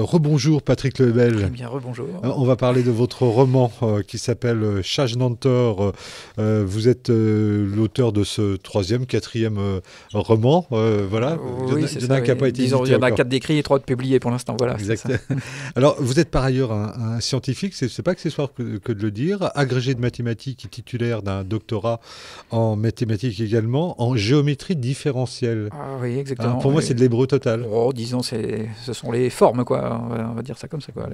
Rebonjour Patrick Lebel. Eh bien, rebonjour. On va parler de votre roman qui s'appelle Chage-Nantor. Vous êtes l'auteur de ce troisième, quatrième roman. Voilà. Oui, il y en a un qui n'a pas été édité. Il y en a encore. 4 d'écrits et 3 de publiés pour l'instant. Voilà, exact. Alors, vous êtes par ailleurs un scientifique, c'est pas accessoire que de le dire, agrégé de mathématiques et titulaire d'un doctorat en mathématiques également, en géométrie différentielle. Ah oui, exactement. Pour moi, c'est de l'hébreu total. Oh, disons, ce sont les formes, quoi. On va dire ça comme ça, quoi.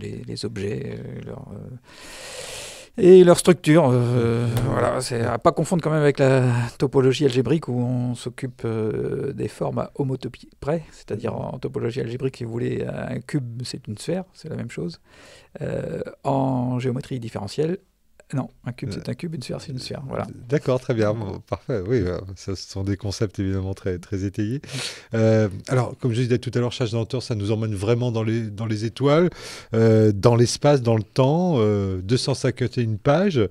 Les objets, et leur structure. Voilà, c'est à pas confondre quand même avec la topologie algébrique où on s'occupe des formes à homotopie près, c'est-à-dire en topologie algébrique, si vous voulez, un cube, c'est une sphère, c'est la même chose. En géométrie différentielle, non, un cube c'est un cube, une sphère c'est une sphère. Voilà. D'accord, très bien, bon, parfait. Oui, ce sont des concepts évidemment très, très étayés. Alors, comme je disais tout à l'heure, Chage-Nantor, ça nous emmène vraiment dans les étoiles, dans l'espace, dans le temps, 251 pages,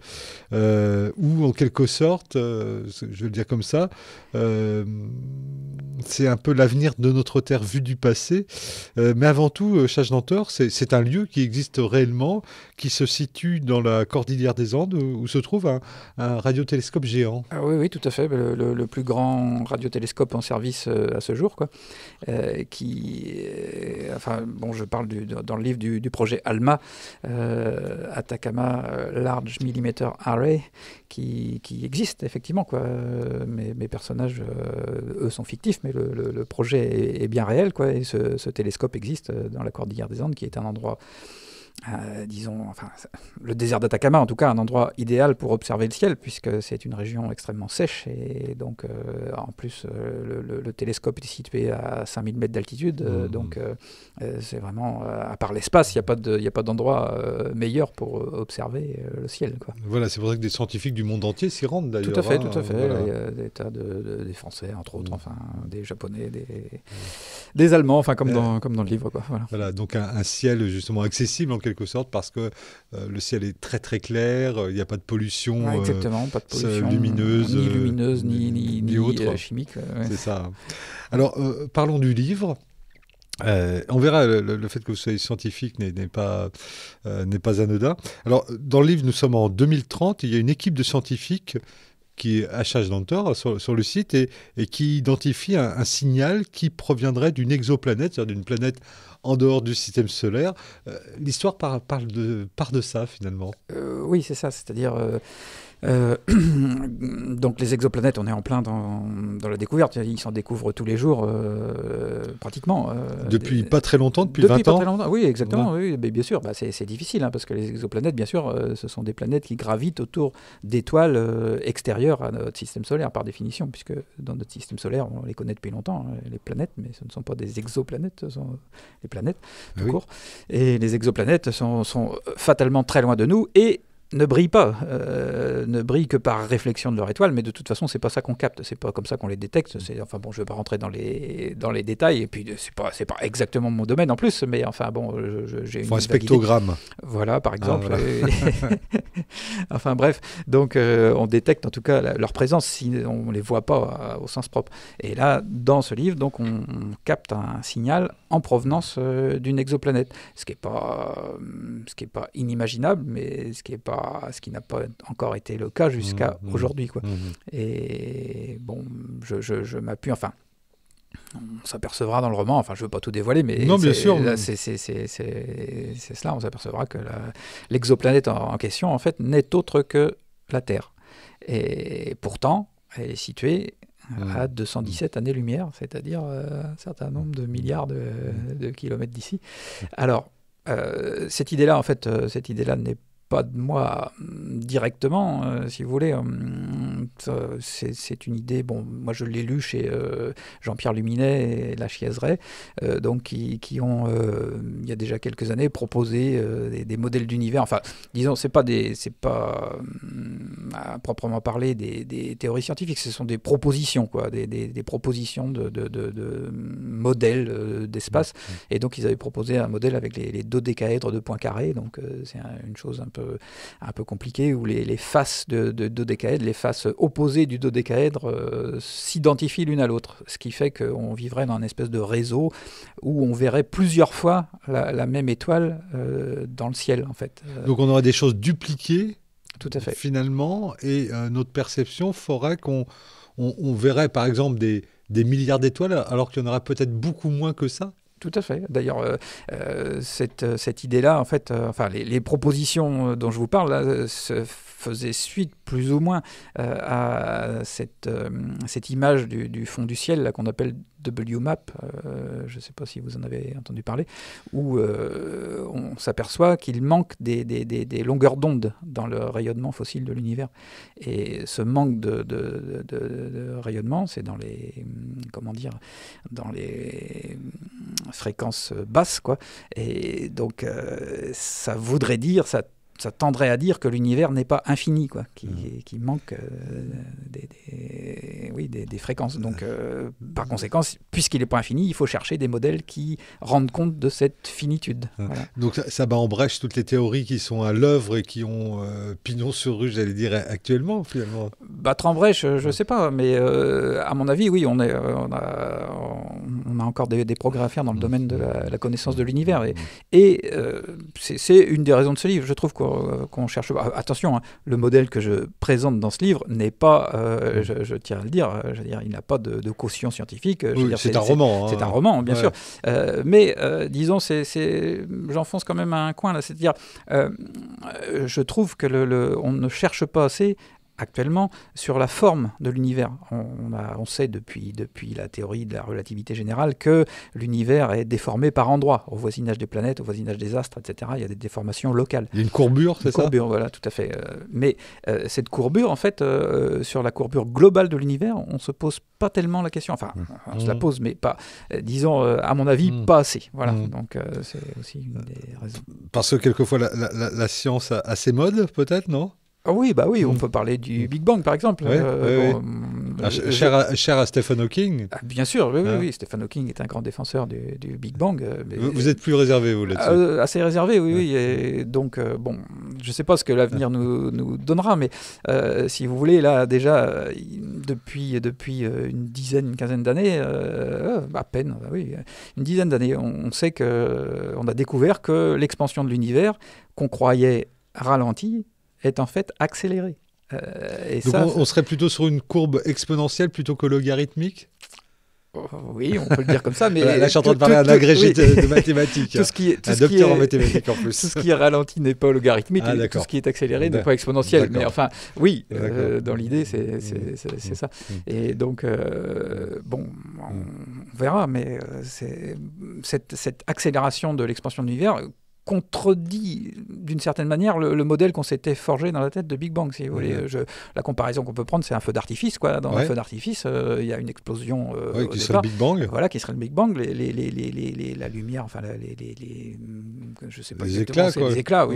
où en quelque sorte, je vais le dire comme ça, c'est un peu l'avenir de notre Terre vu du passé. Mais avant tout, Chage-Nantor, c'est un lieu qui existe réellement, qui se situe dans la cordillère des Andes, où se trouve un radiotélescope géant. Ah oui, tout à fait. Le plus grand radiotélescope en service à ce jour, quoi. Je parle dans le livre du projet ALMA, Atacama Large Millimeter Array, qui existe effectivement, quoi. Mes personnages, eux, sont fictifs, mais le projet est bien réel, quoi. Et ce télescope existe dans la cordillère des Andes, qui est un endroit... le désert d'Atacama, en tout cas, un endroit idéal pour observer le ciel, puisque c'est une région extrêmement sèche, et donc, en plus, le télescope est situé à 5000 mètres d'altitude, donc c'est vraiment, à part l'espace, il n'y a pas d'endroit meilleur pour observer le ciel, quoi. Voilà, c'est pour ça que des scientifiques du monde entier s'y rendent, d'ailleurs. Tout à fait. Voilà. Il y a des tas des Français, entre autres, des Japonais, des Allemands, comme dans le livre, quoi. Voilà, donc un ciel, justement, accessible, en quelque sorte, parce que le ciel est très très clair, il n'y a pas de pollution, exactement, pas de pollution lumineuse, ni autre. chimique. C'est ça. Alors, parlons du livre. On verra, le fait que vous soyez scientifique n'est pas anodin. Alors, dans le livre, nous sommes en 2030, il y a une équipe de scientifiques qui est à Chage-Nantor sur le site et qui identifie un signal qui proviendrait d'une exoplanète, c'est-à-dire d'une planète en dehors du système solaire. L'histoire part de ça, finalement. Oui, c'est ça, c'est-à-dire... donc les exoplanètes, on est en plein dans la découverte. Ils s'en découvrent tous les jours, pratiquement. Depuis pas très longtemps, depuis 20 ans. Pas très longtemps, oui, exactement. Oui, mais bien sûr, c'est difficile, parce que les exoplanètes, bien sûr, ce sont des planètes qui gravitent autour d'étoiles extérieures à notre système solaire, par définition, puisque dans notre système solaire, on les connaît depuis longtemps, les planètes, mais ce ne sont pas des exoplanètes, ce sont les planètes, tout court. Et les exoplanètes sont fatalement très loin de nous et ne brillent pas, ne brillent que par réflexion de leur étoile, mais de toute façon, c'est pas ça qu'on capte, c'est pas comme ça qu'on les détecte. Je vais pas rentrer dans les détails, et puis c'est pas exactement mon domaine en plus, mais j'ai une un spectrogramme. Voilà, par exemple. Bref, donc on détecte en tout cas leur présence si on les voit pas au sens propre. Et là, dans ce livre, donc on capte un signal en provenance d'une exoplanète, ce qui est pas inimaginable, mais ce qui n'a pas encore été le cas jusqu'à aujourd'hui, quoi. Et bon, je m'appuie, on s'apercevra dans le roman, je ne veux pas tout dévoiler, mais non, bien sûr, c'est cela, on s'apercevra que l'exoplanète en question, en fait, n'est autre que la Terre. Et pourtant, elle est située à 217 années-lumière, c'est-à-dire un certain nombre de milliards de kilomètres d'ici. Alors, cette idée-là n'est pas de moi directement, si vous voulez. C'est une idée, moi je l'ai lu chez Jean-Pierre Luminet et La Chiaiseray, qui ont, il y a déjà quelques années, proposé des modèles d'univers. Disons, c'est pas à proprement parler des théories scientifiques, ce sont des propositions, quoi, des propositions de modèles d'espace. Et donc ils avaient proposé un modèle avec les dodécaèdres de Poincaré, donc c'est une chose un peu un peu compliqué, où les faces de dodécaèdre, les faces opposées du dodécaèdre s'identifient l'une à l'autre, ce qui fait qu'on vivrait dans une espèce de réseau où on verrait plusieurs fois la même étoile dans le ciel, en fait. Donc on aurait des choses dupliquées, tout à fait. Finalement, et notre perception ferait qu'on verrait par exemple des milliards d'étoiles, alors qu'il y en aurait peut-être beaucoup moins que ça. Tout à fait. D'ailleurs, cette idée-là, en fait, les propositions dont je vous parle là, se faisaient suite plus ou moins à cette image du fond du ciel là, qu'on appelle WMAP. Je ne sais pas si vous en avez entendu parler, où on s'aperçoit qu'il manque des longueurs d'onde dans le rayonnement fossile de l'univers. Et ce manque de rayonnement, c'est dans les fréquences basses, quoi. Et donc ça voudrait dire, ça tendrait à dire que l'univers n'est pas infini, quoi, qui manque des fréquences. Donc, par conséquent, puisqu'il n'est pas infini, il faut chercher des modèles qui rendent compte de cette finitude. Voilà. Donc, ça bat en brèche toutes les théories qui sont à l'œuvre et qui ont pignon sur rue, j'allais dire, actuellement, finalement. Battre en brèche, je ne sais pas, mais à mon avis, oui, on a encore des progrès à faire dans le domaine de la connaissance de l'univers. Et c'est une des raisons de ce livre. Je trouve qu'on cherche... Attention, hein, le modèle que je présente dans ce livre n'est pas, je tiens à le dire, il n'a pas de quotient scientifique. C'est un roman. C'est un roman, bien sûr. Mais disons, j'enfonce quand même un coin là. C'est-à-dire, je trouve que on ne cherche pas assez actuellement sur la forme de l'univers. On sait depuis la théorie de la relativité générale que l'univers est déformé par endroits, au voisinage des planètes, au voisinage des astres, etc. Il y a des déformations locales. Il y a une courbure, c'est ça ? Une courbure, voilà, tout à fait. Mais cette courbure, en fait, sur la courbure globale de l'univers, on ne se pose pas tellement la question. Enfin, on se la pose, mais pas, disons, à mon avis, pas assez. Voilà, donc c'est aussi une des raisons. Parce que quelquefois, la science a ses modes, peut-être, non ? Ah oui, bah oui, on peut parler du Big Bang par exemple. Cher à Stephen Hawking. Bien sûr, oui. Stephen Hawking est un grand défenseur du Big Bang. Vous êtes plus réservé, vous, là-dessus ? Assez réservé, oui. Et donc, je ne sais pas ce que l'avenir nous donnera, mais si vous voulez, là, déjà, depuis une quinzaine d'années, à peine, une dizaine d'années, on sait on a découvert que l'expansion de l'univers, qu'on croyait ralentie, est en fait accélérée. Donc on serait plutôt sur une courbe exponentielle plutôt que logarithmique ? Oui, on peut le dire comme ça, mais... Là, je suis en train de parler à un agrégé de mathématiques. Un docteur en mathématiques, en plus. Tout ce qui est ralenti n'est pas logarithmique, et tout ce qui est accéléré n'est pas exponentiel. Mais enfin, oui, dans l'idée, c'est ça. Et donc, on verra, mais cette accélération de l'expansion de l'univers contredit d'une certaine manière le modèle qu'on s'était forgé dans la tête de Big Bang, si vous voulez. La comparaison qu'on peut prendre, c'est un feu d'artifice, quoi. Dans un feu d'artifice, il y a une explosion qui serait le Big Bang. Voilà, qui serait le Big Bang. La lumière, enfin, je sais pas exactement, les éclats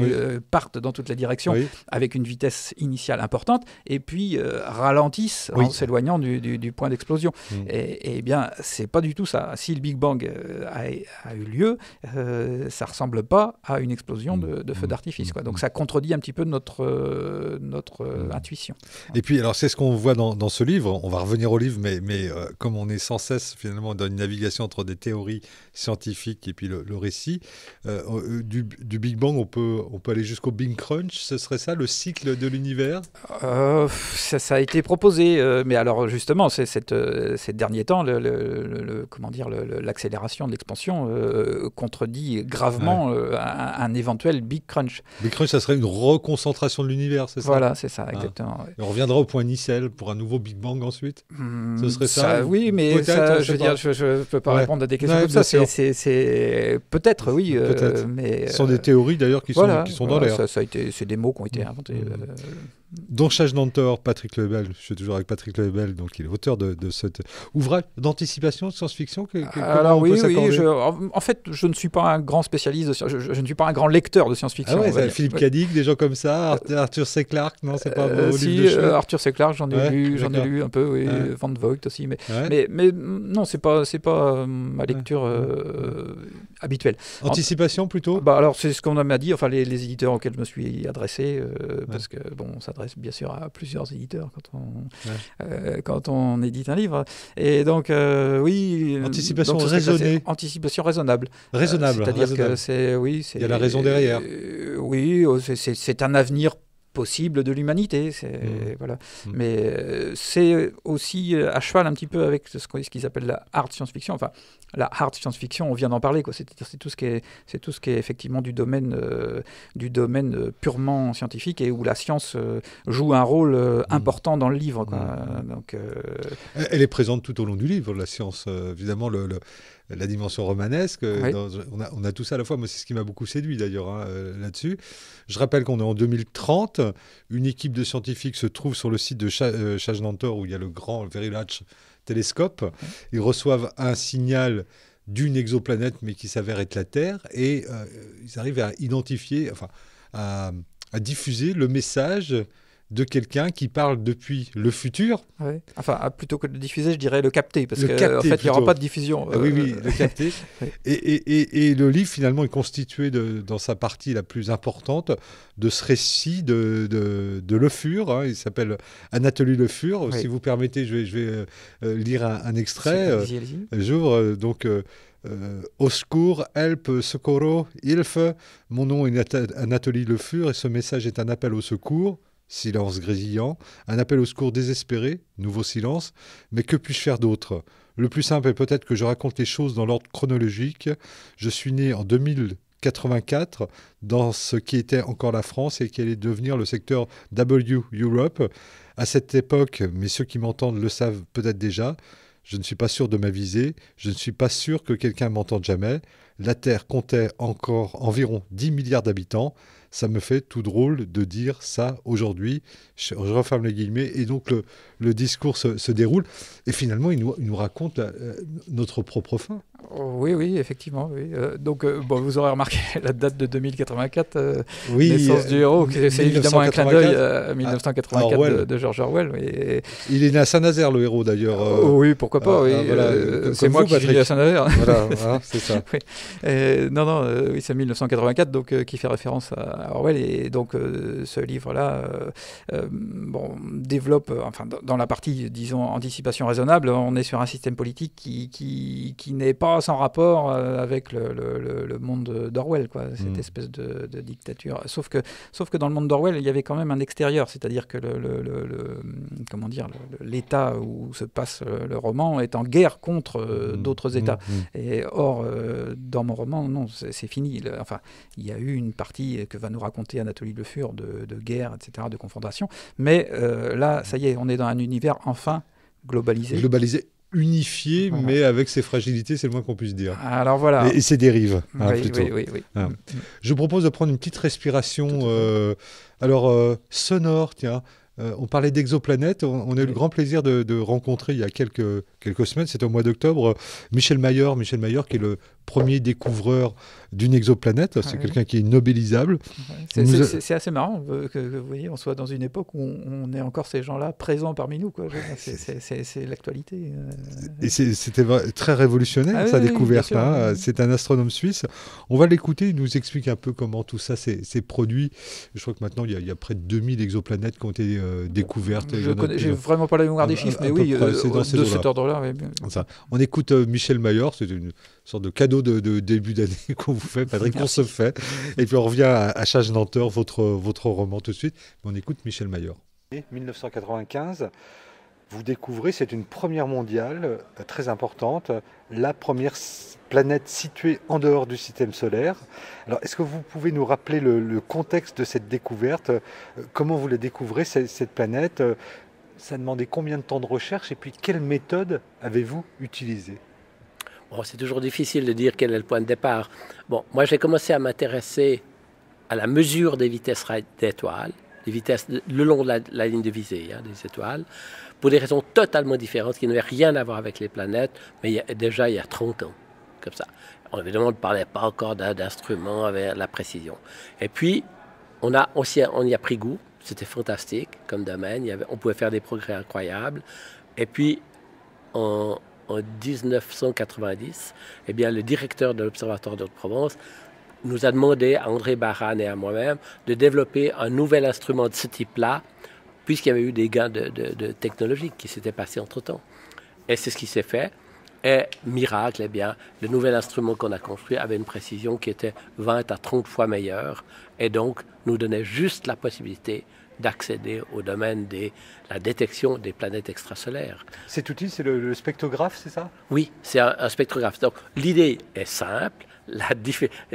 partent dans toutes les directions avec une vitesse initiale importante et puis ralentissent en s'éloignant du point d'explosion. Et bien, c'est pas du tout ça. Si le Big Bang a eu lieu, ça ressemble pas à une explosion de feu d'artifice, quoi. Donc ça contredit un petit peu notre intuition. Et puis, alors c'est ce qu'on voit dans ce livre, on va revenir au livre, mais comme on est sans cesse finalement dans une navigation entre des théories scientifiques et puis le récit, du Big Bang, on peut aller jusqu'au Big Crunch, ce serait ça, le cycle de l'univers ? Ça a été proposé, mais alors justement, ces derniers temps, l'accélération de l'expansion contredit gravement un éventuel Big Crunch. Big Crunch, ça serait une reconcentration de l'univers, c'est ça ? Voilà, c'est ça, exactement. Et on reviendra au point Nicelle pour un nouveau Big Bang ensuite ? Ce serait ça ? Oui, mais ça, je veux dire, je ne peux pas répondre à des questions comme ça. C'est peut-être, oui. Peut-être. Mais, ce sont des théories d'ailleurs qui sont dans l'air. C'est des mots qui ont été inventés. Donc, Chage-Nanter, Patrick Lebel, je suis toujours avec Patrick Lebel, donc il est auteur de cet ouvrage d'anticipation, de science-fiction. Alors oui, en fait, je ne suis pas un grand spécialiste, je ne suis pas un grand lecteur de science-fiction. Ah ouais, Philippe Cadic, des gens comme ça, Arthur C. Clarke, non, c'est pas vos livres de chevet. Arthur C. Clarke, j'en ai lu un peu, oui, Van Vogt aussi, mais non, c'est pas ma lecture habituelle. Anticipation plutôt. Alors c'est ce qu'on m'a dit, enfin les éditeurs auxquels je me suis adressé, parce que bon, on s'adresse bien sûr à plusieurs éditeurs quand on édite un livre, et donc oui. Anticipation raisonnée. Anticipation raisonnable. Raisonnable. C'est-à-dire que il y a la raison derrière. Oui, c'est un avenir possible de l'humanité, voilà. Mais c'est aussi à cheval un petit peu avec ce qu'ils appellent la hard science-fiction. Enfin, la hard science-fiction, on vient d'en parler, quoi. C'est tout ce qui est effectivement du domaine purement scientifique et où la science joue un rôle important dans le livre, quoi. Donc, elle est présente tout au long du livre, la science. Évidemment, la dimension romanesque, oui. On a tout ça à la fois. Moi, c'est ce qui m'a beaucoup séduit d'ailleurs là-dessus. Je rappelle qu'on est en 2030. Une équipe de scientifiques se trouve sur le site de Chage-Nanter où il y a le Very Large Telescope. Ils reçoivent un signal d'une exoplanète, mais qui s'avère être la Terre, et ils arrivent à identifier, enfin, à diffuser le message de quelqu'un qui parle depuis le futur. Ouais. Enfin, plutôt que de le diffuser, je dirais le capter, parce qu'en fait, il n'y aura plutôt. pas de diffusion. Oui, le capter. Oui. Et le livre, finalement, est constitué, dans sa partie la plus importante, de ce récit de Le Fur. Hein. Il s'appelle Anatoly Le Fur. Oui. Si vous permettez, je vais lire un extrait. Allez-y. J'ouvre donc... au secours, help, socorro, ilf. Mon nom est Anatoly Le Fur et ce message est un appel au secours. Silence grésillant, un appel au secours désespéré, nouveau silence, mais que puis-je faire d'autre ? Le plus simple est peut-être que je raconte les choses dans l'ordre chronologique. Je suis né en 2084 dans ce qui était encore la France et qui allait devenir le secteur W Europe. À cette époque, mais ceux qui m'entendent le savent peut-être déjà, je ne suis pas sûr de ma visée, je ne suis pas sûr que quelqu'un m'entende jamais. La Terre comptait encore environ 10 milliards d'habitants. Ça me fait tout drôle de dire ça aujourd'hui. Je referme les guillemets. Et donc, le discours se déroule. Et finalement, il nous raconte notre propre fin. Oui, effectivement. Oui. Donc, vous aurez remarqué la date de 2084, oui, naissance du héros. C'est évidemment un clin d'œil à 1984 de George Orwell. Oui. Il est né à Saint-Nazaire, le héros, d'ailleurs. Oui, pourquoi pas. Oui. Voilà, c'est moi qui vis à Saint-Nazaire. Voilà, c'est ça. Oui. Oui, c'est 1984, donc, qui fait référence à Orwell. Et donc, ce livre-là développe, dans la partie, disons, anticipation raisonnable, on est sur un système politique qui n'est pas sans rapport avec le monde d'Orwell, quoi, cette espèce de dictature. Sauf que dans le monde d'Orwell, il y avait quand même un extérieur, c'est-à-dire que l'État où se passe le roman est en guerre contre d'autres États. Et or, dans mon roman, non, c'est fini. Il y a eu une partie que va nous raconter Anatoly Le Fur de guerre, etc., de confrontation. Mais là, ça y est, on est dans un univers enfin globalisé. Unifié, voilà. Mais avec ses fragilités, c'est le moins qu'on puisse dire. Alors voilà. Et ses dérives, oui, plutôt. Oui. Hein. Je vous propose de prendre une petite respiration sonore, tiens. On parlait d'exoplanètes. On a eu le grand plaisir de rencontrer il y a quelques semaines, c'était au mois d'octobre, Michel Mayor, qui est le premier découvreur d'une exoplanète. C'est quelqu'un qui est nobélisable. C'est assez marrant que vous voyez, on soit dans une époque où on ait encore ces gens-là présents parmi nous, quoi. C'est l'actualité. Et c'était très révolutionnaire, sa découverte. Hein. C'est un astronome suisse. On va l'écouter, il nous explique un peu comment tout ça s'est produit. Je crois que maintenant, il y a près de 2000 exoplanètes qui ont été découvertes. J'ai vraiment pas la mémoire des chiffres, mais oui, de cet ordre-là. Ça. On écoute Michel Mayor, c'est une sorte de cadeau de début d'année qu'on vous fait, Patrick, qu'on se fait. Et puis on revient à Chage-Nanter, votre roman tout de suite. On écoute Michel Mayor. 1995, vous découvrez, c'est une première mondiale très importante, la première planète située en dehors du système solaire. Alors, est-ce que vous pouvez nous rappeler le contexte de cette découverte ? Comment vous la découvrez, cette planète ? Ça demandait combien de temps de recherche et puis quelle méthode avez-vous utilisée ? Bon, c'est toujours difficile de dire quel est le point de départ. Bon, moi, j'ai commencé à m'intéresser à la mesure des vitesses d'étoiles, les vitesses le long de la ligne de visée des étoiles, pour des raisons totalement différentes qui n'avaient rien à voir avec les planètes, mais déjà il y a 30 ans, comme ça. Évidemment, on ne parlait pas encore d'instruments avec la précision. Et puis, on y a pris goût, c'était fantastique comme domaine, on pouvait faire des progrès incroyables. Et puis, en 1990, eh bien, le directeur de l'Observatoire de Haute-Provence nous a demandé, à André Barran et à moi-même, de développer un nouvel instrument de ce type-là, puisqu'il y avait eu des gains de technologie qui s'étaient passés entre-temps. Et c'est ce qui s'est fait. Et miracle, eh bien, le nouvel instrument qu'on a construit avait une précision qui était 20 à 30 fois meilleure, et donc nous donnait juste la possibilité d'accéder au domaine de la détection des planètes extrasolaires. Cet outil, c'est le spectrographe, c'est ça? Oui, c'est un spectrographe. Donc l'idée est simple, la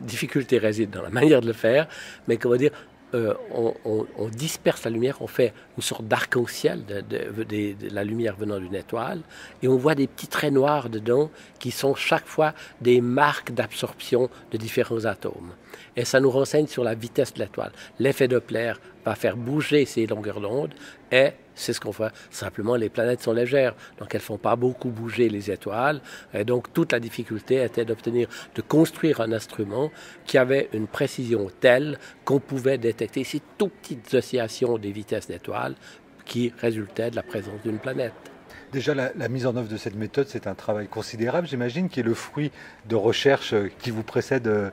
difficulté réside dans la manière de le faire, mais comment dire, on disperse la lumière, on fait une sorte d'arc-en-ciel de la lumière venant d'une étoile, et on voit des petits traits noirs dedans qui sont chaque fois des marques d'absorption de différents atomes. Et ça nous renseigne sur la vitesse de l'étoile. L'effet Doppler va faire bouger ces longueurs d'onde, et c'est ce qu'on fait. Simplement, les planètes sont légères, donc elles ne font pas beaucoup bouger les étoiles. Et donc, toute la difficulté était de construire un instrument qui avait une précision telle qu'on pouvait détecter ces tout petites oscillations des vitesses d'étoiles qui résultaient de la présence d'une planète. Déjà, la mise en œuvre de cette méthode, c'est un travail considérable, j'imagine, qui est le fruit de recherches qui vous précèdent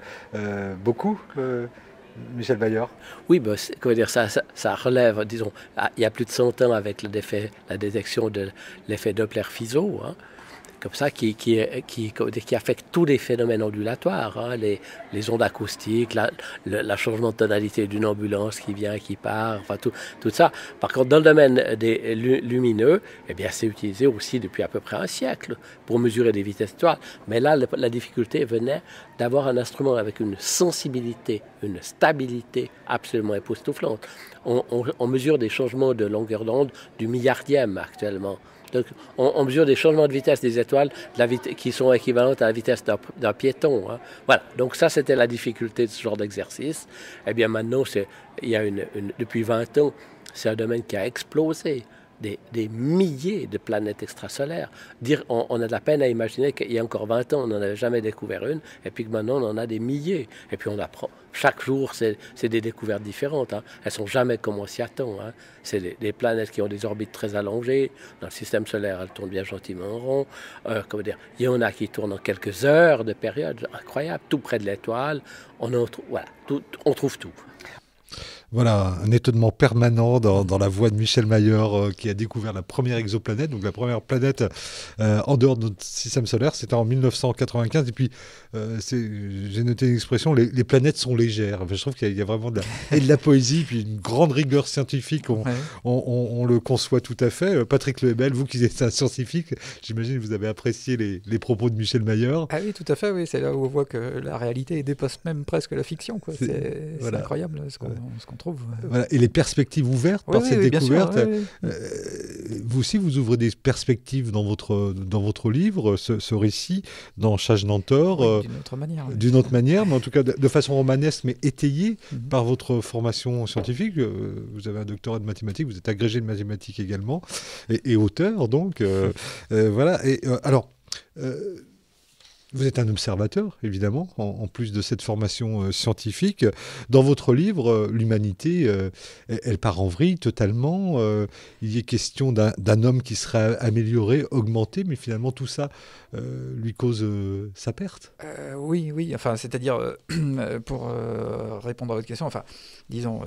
beaucoup, Michel Mayor. Oui, ben, comment dire, ça relève, disons, il y a plus de 100 ans avec la détection de l'effet Doppler-Fizeau, comme ça, qui affecte tous les phénomènes ondulatoires, les ondes acoustiques, le changement de tonalité d'une ambulance qui vient, qui part, enfin tout ça. Par contre, dans le domaine des lumineux, eh bien, c'est utilisé aussi depuis à peu près un siècle pour mesurer des vitesses d'étoiles. Mais là, la difficulté venait d'avoir un instrument avec une sensibilité, une stabilité absolument époustouflante. On mesure des changements de longueur d'onde du milliardième actuellement. Donc, on mesure des changements de vitesse des étoiles qui sont équivalentes à la vitesse d'un piéton. Voilà. Donc ça, c'était la difficulté de ce genre d'exercice. Eh bien, maintenant, depuis 20 ans, c'est un domaine qui a explosé. Des milliers de planètes extrasolaires. On a de la peine à imaginer qu'il y a encore 20 ans, on n'en avait jamais découvert une, et puis que maintenant, on en a des milliers. Et puis, on apprend. Chaque jour, c'est des découvertes différentes. Elles ne sont jamais comme on s'y attend. C'est des planètes qui ont des orbites très allongées. Dans le système solaire, elles tournent bien gentiment en rond. Il y en a qui tournent en quelques heures de période. Incroyable. Tout près de l'étoile. On trouve tout. Voilà, un étonnement permanent dans la voix de Michel Mayor qui a découvert la première exoplanète, donc la première planète en dehors de notre système solaire, c'était en 1995. Et puis, j'ai noté une expression, les planètes sont légères. Enfin, je trouve qu'il y a vraiment de la poésie, puis une grande rigueur scientifique, on le conçoit tout à fait. Patrick Lehebel, vous qui êtes un scientifique, j'imagine que vous avez apprécié les propos de Michel Mayor. Ah oui, tout à fait, oui. C'est là où on voit que la réalité dépasse même presque la fiction, quoi. C'est incroyable ce qu'on trouve. Voilà. Et les perspectives ouvertes par cette découverte. Sûr, vous aussi, vous ouvrez des perspectives dans votre livre, ce récit, dans Chajnantor. D'une autre manière. D'une autre manière, mais en tout cas de façon romanesque, mais étayée par votre formation scientifique. Vous avez un doctorat de mathématiques, vous êtes agrégé de mathématiques également, et auteur, donc. Voilà. Et alors. Vous êtes un observateur, évidemment, en plus de cette formation scientifique. Dans votre livre, l'humanité, elle part en vrille totalement. Il y est question d'un homme qui serait amélioré, augmenté, mais finalement tout ça lui cause sa perte. Oui. Enfin, c'est-à-dire, pour répondre à votre question, enfin, disons,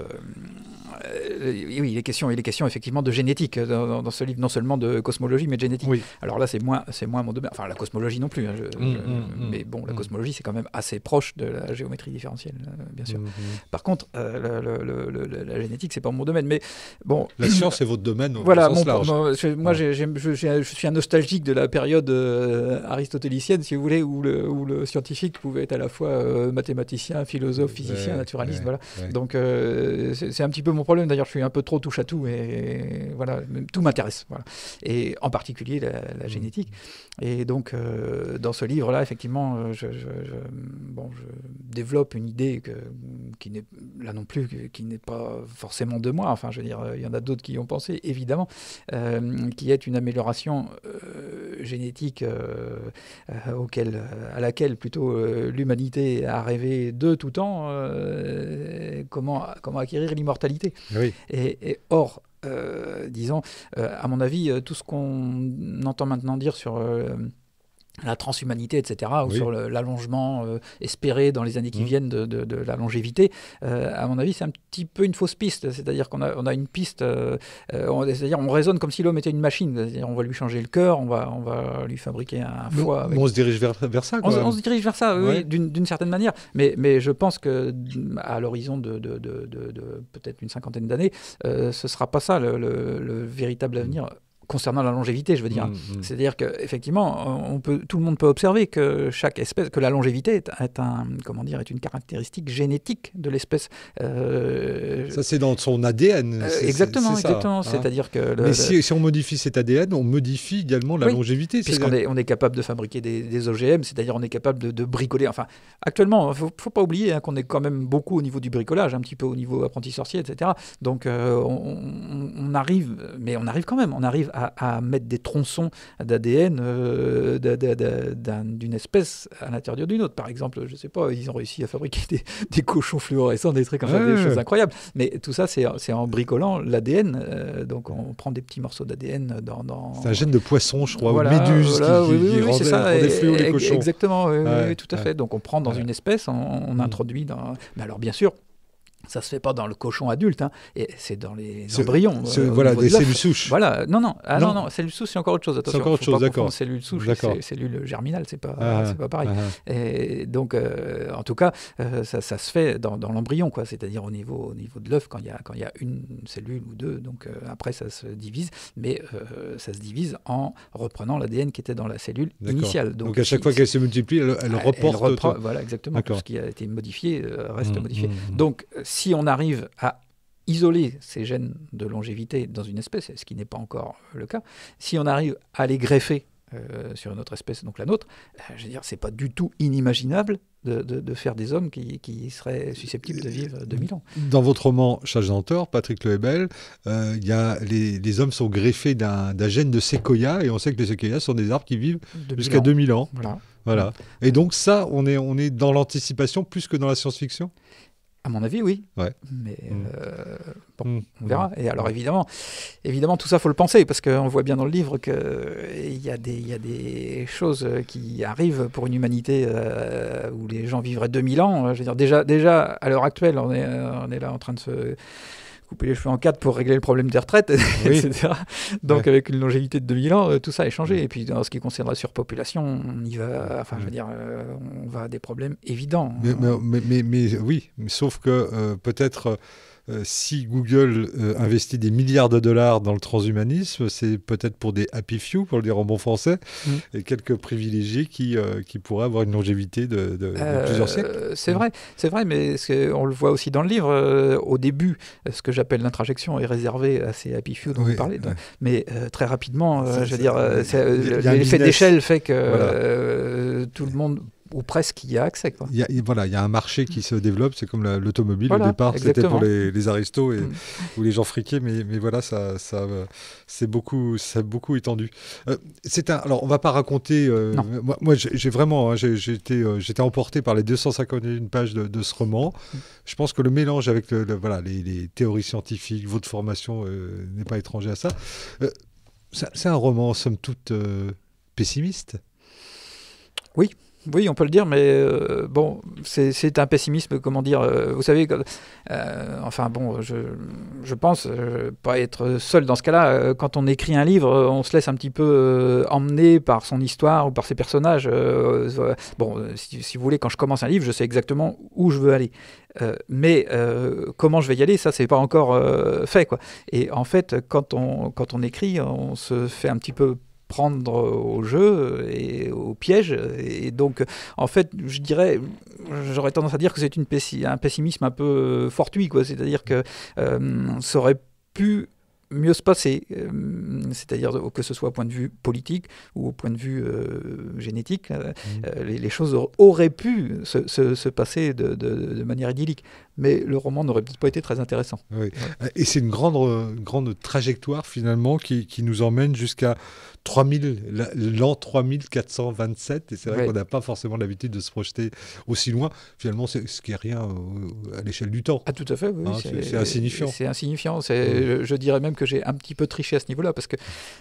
oui, il est question effectivement de génétique dans ce livre, non seulement de cosmologie, mais de génétique. Oui. Alors là, c'est moins mon domaine. Enfin, la cosmologie non plus. Mais bon, la cosmologie, c'est quand même assez proche de la géométrie différentielle, bien sûr. Par contre, la génétique, c'est pas mon domaine. Mais bon, la science, c'est votre domaine au sens large. Moi, je suis un nostalgique de la période aristotélicienne, si vous voulez, où le scientifique pouvait être à la fois mathématicien, philosophe, physicien, naturaliste. Voilà. Donc, c'est un petit peu mon problème. D'ailleurs, je suis un peu trop touche à tout, et voilà, tout m'intéresse. Voilà. Et en particulier la génétique. Et donc, dans ce livre-là, effectivement, je développe une idée qui n'est là non plus, qui n'est pas forcément de moi. Enfin, je veux dire, il y en a d'autres qui y ont pensé, évidemment, qui est une amélioration génétique à laquelle plutôt l'humanité a rêvé de tout temps. Comment acquérir l'immortalité. Oui. Et or, disons, à mon avis, tout ce qu'on entend maintenant dire sur la transhumanité, etc., ou sur l'allongement espéré dans les années qui viennent de la longévité, à mon avis, c'est un petit peu une fausse piste. C'est-à-dire qu'on a une piste, c'est-à-dire on raisonne comme si l'homme était une machine. C'est-à-dire on va lui changer le cœur, on va lui fabriquer un foie. On se dirige vers ça, quoi. On se dirige vers ça, oui, d'une certaine manière. Mais je pense qu'à l'horizon de peut-être une cinquantaine d'années, ce ne sera pas ça le véritable avenir. Concernant la longévité, je veux dire. C'est-à-dire qu'effectivement, tout le monde peut observer que chaque espèce, que la longévité est une caractéristique génétique de l'espèce. Ça, c'est dans son ADN. Exactement. Hein. C'est-à-dire que mais si on modifie cet ADN, on modifie également la longévité. Puisqu'on est capable de fabriquer des OGM, c'est-à-dire on est capable de bricoler. Enfin, actuellement, il ne faut pas oublier qu'on est quand même beaucoup au niveau du bricolage, un petit peu au niveau apprenti sorcier, etc. Donc, on arrive quand même. On arrive à mettre des tronçons d'ADN d'une espèce à l'intérieur d'une autre. Par exemple, je ne sais pas, ils ont réussi à fabriquer des cochons fluorescents, des trucs comme ça, des choses incroyables. Mais tout ça, c'est en bricolant l'ADN. Donc, on prend des petits morceaux d'ADN dans... C'est un gène de poisson, je crois, ou de méduse qui rendait fluo les cochons. Exactement, oui, tout à fait. Donc, on prend dans une espèce, on introduit dans... Mais alors, bien sûr, ça ne se fait pas dans le cochon adulte, et c'est dans les embryons. Voilà, des cellules souches. Voilà, non, cellules souches, c'est encore autre chose. Attention, c'est encore autre chose, d'accord. Cellules souches, c'est cellules germinales, c'est pas pareil. Et donc, en tout cas, ça se fait dans l'embryon, quoi. C'est-à-dire au niveau de l'œuf, quand il y a une cellule ou deux. Donc après, ça se divise, mais ça se divise en reprenant l'ADN qui était dans la cellule initiale. Donc à chaque fois qu'elle se multiplie, elle reporte. Voilà, exactement. Tout ce qui a été modifié reste modifié. Donc, si on arrive à isoler ces gènes de longévité dans une espèce, ce qui n'est pas encore le cas, si on arrive à les greffer sur une autre espèce, donc la nôtre, je veux dire, c'est pas du tout inimaginable de faire des hommes qui seraient susceptibles de vivre 2000 ans. Dans votre roman Chasse d'Antor, Patrick Lehebel, les hommes sont greffés d'un gène de séquoia, et on sait que les séquoias sont des arbres qui vivent jusqu'à 2000 ans. Voilà. Et donc ça, on est dans l'anticipation plus que dans la science-fiction ? À mon avis, oui. Mais on verra. Et alors, évidemment, tout ça, il faut le penser, parce qu'on voit bien dans le livre qu'il y a des choses qui arrivent pour une humanité où les gens vivraient 2000 ans. Je veux dire, déjà à l'heure actuelle, on est là en train de se couper les cheveux en quatre pour régler le problème des retraites, etc. Donc, avec une longévité de 2000 ans, tout ça est changé. Et puis, en ce qui concerne la surpopulation, on y va... Enfin, je veux dire, on va à des problèmes évidents. Mais oui, sauf que peut-être... si Google investit des milliards de dollars dans le transhumanisme, c'est peut-être pour des happy few, pour le dire en bon français, et quelques privilégiés qui pourraient avoir une longévité de plusieurs siècles. C'est vrai, mais on le voit aussi dans le livre. Au début, ce que j'appelle l'intrajection est réservé à ces happy few dont vous parlez. Mais très rapidement, je veux dire, l'effet d'échelle fait que tout le monde... ou presque y a accès, quoi. Il y a un marché qui se développe, c'est comme l'automobile. Au départ, c'était pour les aristos ou les gens friqués, mais voilà, c'est beaucoup étendu. Alors, on va pas raconter... moi, j'ai vraiment... j'étais emporté par les 251 pages de ce roman. Je pense que le mélange avec les théories scientifiques, votre formation n'est pas étranger à ça. C'est un roman, somme toute, pessimiste. Oui, on peut le dire, mais bon, c'est un pessimisme, comment dire, vous savez, je pense pas être seul dans ce cas-là. Quand on écrit un livre, on se laisse un petit peu emmener par son histoire ou par ses personnages. Si vous voulez, quand je commence un livre, je sais exactement où je veux aller. Mais comment je vais y aller, ça, c'est pas encore fait, quoi. Et en fait, quand on écrit, on se fait un petit peu prendre au jeu et au piège, et donc en fait j'aurais tendance à dire que c'est un pessimisme un peu fortuit, quoi. C'est-à-dire que ça aurait pu mieux se passer, c'est-à-dire que ce soit au point de vue politique ou au point de vue génétique, les choses auraient pu se passer de manière idyllique. mais le roman n'aurait peut-être pas été très intéressant. Oui. Et c'est une grande trajectoire finalement qui nous emmène jusqu'à l'an 3427. Et c'est vrai qu'on n'a pas forcément l'habitude de se projeter aussi loin. Finalement, ce qui n'est rien à l'échelle du temps. Ah, tout à fait, oui. C'est insignifiant. C'est insignifiant. Je dirais même que j'ai un petit peu triché à ce niveau-là, parce que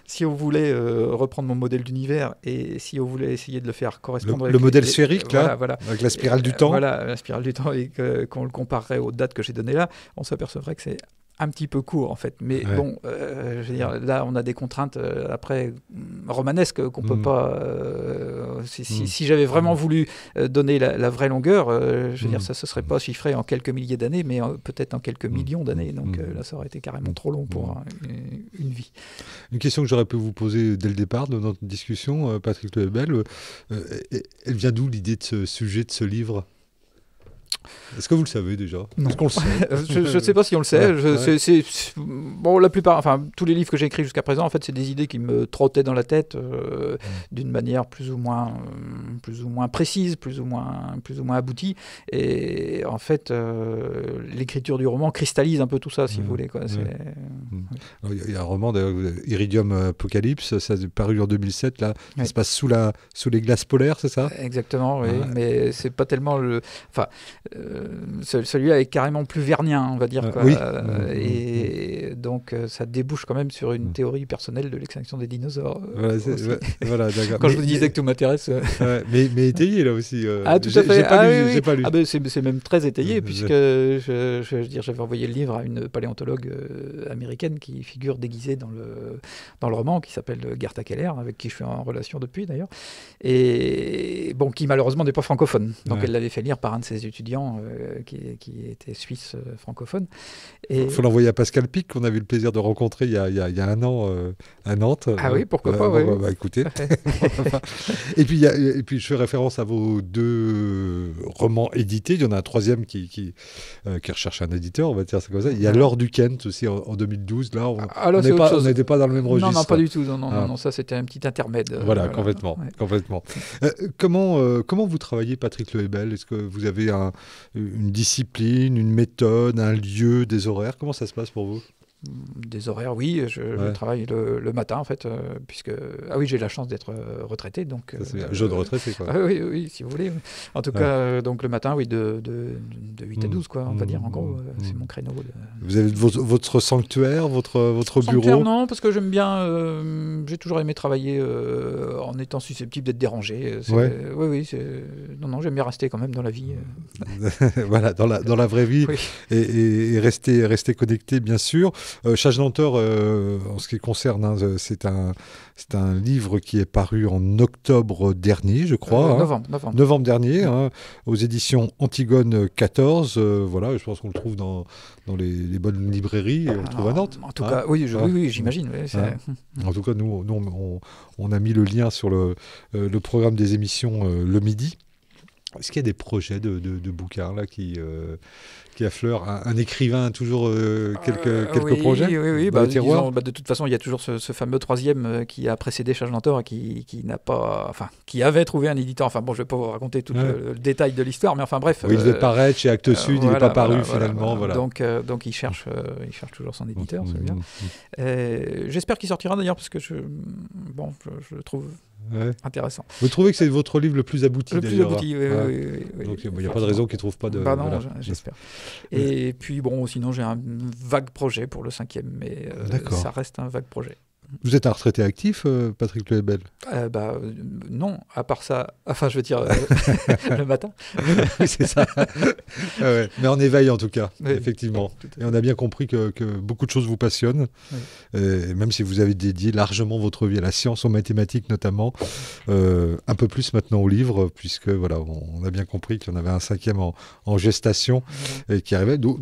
si on voulait reprendre mon modèle d'univers et si on voulait essayer de le faire correspondre le modèle sphérique, là, avec la spirale du temps. Voilà, la spirale du temps, et qu'on le comparerait aux dates que j'ai données là, on s'apercevrait que c'est un petit peu court en fait, mais bon, je veux dire, là on a des contraintes après romanesques qu'on peut pas. Si j'avais vraiment voulu donner la vraie longueur, je veux dire, ça se serait pas chiffré en quelques milliers d'années, mais peut-être en quelques millions d'années. Donc là, ça aurait été carrément trop long pour une vie. Une question que j'aurais pu vous poser dès le départ de notre discussion, Patrick Le Hebel, elle vient d'où l'idée de ce sujet, de ce livre ? Est-ce que vous le savez déjà ? Non. Est-ce qu'on le sait ? Je ne sais pas si on le sait. Bon, la plupart, enfin, tous les livres que j'ai écrits jusqu'à présent, en fait, c'est des idées qui me trottaient dans la tête d'une manière plus ou moins précise, plus ou moins aboutie. Et en fait, l'écriture du roman cristallise un peu tout ça, si vous voulez. Quoi. Il y a un roman, Iridium Apocalypse, ça a paru en 2007. Là, ça se passe sous les glaces polaires, c'est ça ? Exactement, oui. Mais c'est pas tellement le. Enfin, celui-là est carrément plus vernien, on va dire. Quoi. Oui. Et donc, ça débouche quand même sur une théorie personnelle de l'extinction des dinosaures. Voilà, d'accord. Quand je vous disais que tout m'intéresse. Mais étayé, là aussi. Tout à fait. J'ai pas lu. C'est même très étayé, puisque j'avais envoyé le livre à une paléontologue américaine qui figure déguisée dans le roman, qui s'appelle Gerta Keller, avec qui je suis en relation depuis, d'ailleurs. Et bon, qui malheureusement n'est pas francophone. Donc, elle l'avait fait lire par un de ses étudiants qui était suisse francophone. Il faut l'envoyer à Pascal Pic, qu'on avait eu le plaisir de rencontrer il y a un an à Nantes. Ah oui, pourquoi pas, oui. Écoutez. et puis je fais référence à vos 2 romans édités. Il y en a un troisième qui recherche un éditeur, on va dire c'est comme ça. Il y a L'Or du Kent aussi en 2012. Là, on n'était pas dans le même registre. Non, pas du tout. Non, ça c'était un petit intermède. Voilà, complètement. Comment vous travaillez, Patrick Le Hebel ? Est-ce que vous avez une discipline, une méthode, un lieu, des horaires ? Comment ça se passe pour vous ? Des horaires, oui, je travaille le matin en fait, puisque j'ai la chance d'être retraité, donc c'est jeune retraité quoi. Oui, si vous voulez. En tout cas, donc le matin, oui, de 8 à 12 quoi, on va dire en gros, c'est mon créneau. Vous avez votre sanctuaire, votre bureau ? Non, parce que j'aime bien, j'ai toujours aimé travailler en étant susceptible d'être dérangé. Oui, non, j'aime bien rester quand même dans la vie. Voilà, dans la vraie vie, oui. et rester connecté bien sûr. Chage Lenteur, en ce qui concerne, c'est un livre qui est paru en octobre dernier, je crois. Novembre dernier, aux éditions Antigone 14. Voilà, je pense qu'on le trouve dans les bonnes librairies. On le trouve à Nantes. En tout cas, oui, j'imagine. En tout cas, nous on a mis le lien sur le programme des émissions le midi. Est-ce qu'il y a des projets de bouquins là qui affleurent un écrivain a toujours quelques projets? Oui. Disons, de toute façon, il y a toujours ce fameux troisième qui a précédé Chage Lenteur et qui n'a pas, qui avait trouvé un éditeur. Enfin bon, je vais pas vous raconter tout le détail de l'histoire, mais enfin bref. Il devait paraître chez Actes Sud, il n'est pas paru finalement. Voilà. Donc il cherche toujours son éditeur, celui-là. J'espère qu'il sortira d'ailleurs parce que je le trouve intéressant. Vous trouvez que c'est votre livre le plus abouti d'ailleurs? Le plus abouti, oui. Donc il n'y a pas de raison qu'il ne trouve pas de... non, j'espère. Et puis bon, sinon j'ai un vague projet pour le 5e, mais ça reste un vague projet. Vous êtes un retraité actif, Patrick Le Hebel? Non, à part ça, je veux dire le matin. Oui, c'est ça. Mais en éveil en tout cas, effectivement. Et on a bien compris que beaucoup de choses vous passionnent, et même si vous avez dédié largement votre vie à la science, aux mathématiques notamment, un peu plus maintenant au livre, puisque voilà, on a bien compris qu'il y en avait un 5e en gestation et qui arrivait, dont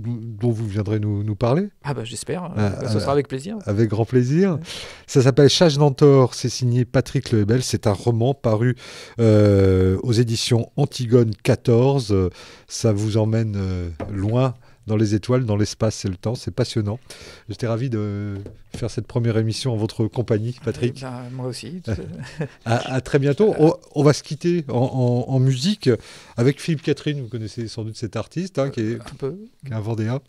vous viendrez nous parler. J'espère, ce sera avec plaisir. Avec grand plaisir. Ça s'appelle Chage Lenteur, c'est signé Patrick Le Hebel. C'est un roman paru aux éditions Antigone 14. Ça vous emmène loin dans les étoiles, dans l'espace et le temps. C'est passionnant. J'étais ravi de faire cette première émission en votre compagnie, Patrick. Moi aussi. À très bientôt. On va se quitter en musique avec Philippe Catherine. Vous connaissez sans doute cet artiste qui est un Vendéen.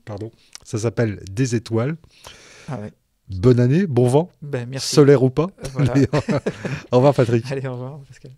Pardon. Ça s'appelle Des étoiles. Ah ouais. Bonne année, bon vent, merci. Solaire ou pas. Voilà. Allez, au revoir Patrick. Allez, au revoir Pascal.